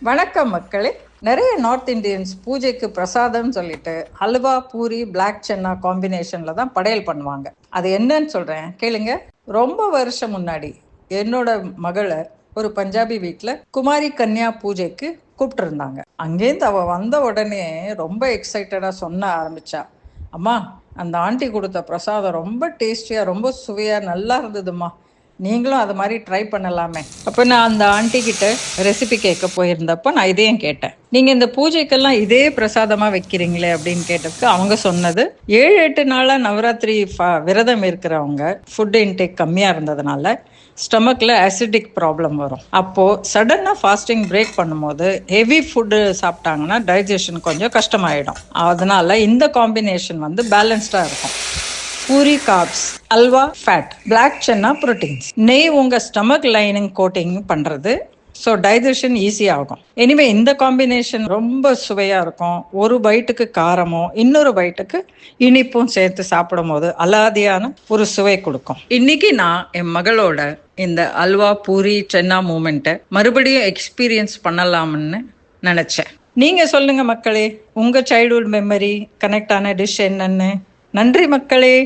வணக்கம் மக்களே. நிறைய நார்த் இந்தியன்ஸ் பூஜைக்கு பிரசாதம்னு சொல்லிட்டு ஹல்வா, பூரி, பிளாக் சென்னா காம்பினேஷன்ல தான் படையல் பண்ணுவாங்க. அது என்னன்னு சொல்றேன் கேளுங்க. ரொம்ப வருஷம் முன்னாடி என்னோட மகளை ஒரு பஞ்சாபி வீட்டில் குமாரி கன்யா பூஜைக்கு கூப்பிட்டு இருந்தாங்க. அங்கேருந்து அவ வந்த உடனே ரொம்ப எக்ஸைட்டடா சொன்ன ஆரம்பிச்சா, அம்மா, அந்த ஆண்டி கொடுத்த பிரசாதம் ரொம்ப டேஸ்டியா, ரொம்ப சுவையா, நல்லா இருந்ததுமா. நீங்களும் அது மாதிரி ட்ரை பண்ணலாமே. அப்போ நான் அந்த ஆண்டி கிட்ட ரெசிபி கேட்க போயிருந்தப்போ நான் இதையும் கேட்டேன். நீங்கள் இந்த பூஜைக்கெல்லாம் இதே பிரசாதமாக வைக்கிறீங்களே அப்படின்னு கேட்டதுக்கு அவங்க சொன்னது, 7-8 நாளாக நவராத்திரி விரதம் இருக்கிறவங்க ஃபுட் இன்டேக் கம்மியாக இருந்ததுனால ஸ்டமக்கில் அசிடிக் ப்ராப்ளம் வரும். அப்போது சடனாக ஃபாஸ்டிங் பிரேக் பண்ணும்போது ஹெவி ஃபுட்டு சாப்பிட்டாங்கன்னா டைஜஷன் கொஞ்சம் கஷ்டமாயிடும். அதனால இந்த காம்பினேஷன் பேலன்ஸ்டாக இருக்கும். பூரி கார்ப்ஸ், அல்வா ஃபேட், பிளாக் சென்னா ப்ரோட்டீன்ஸ், நெய் உங்கள் ஸ்டமக் லைனிங் கோட்டிங் பண்ணுறது. ஸோ டைஜஷன் ஈஸியாகும். எனிவே இந்த காம்பினேஷன் ரொம்ப சுவையாக இருக்கும். ஒரு பைட்டுக்கு காரமும் இன்னொரு பைட்டுக்கு இனிப்பும் சேர்த்து சாப்பிடும் போது அலாதியான ஒரு சுவை கொடுக்கும். இன்னைக்கு நான் என் மகளோட இந்த அல்வா, பூரி, சென்னா மூமெண்ட்டை மறுபடியும் எக்ஸ்பீரியன்ஸ் பண்ணலாம்னு நினச்சேன். நீங்கள் சொல்லுங்கள் மக்களே, உங்கள் சைல்ட்ஹுட் மெமரி கனெக்ட் ஆன டிஷ் என்னன்னு. நன்றி மக்களே.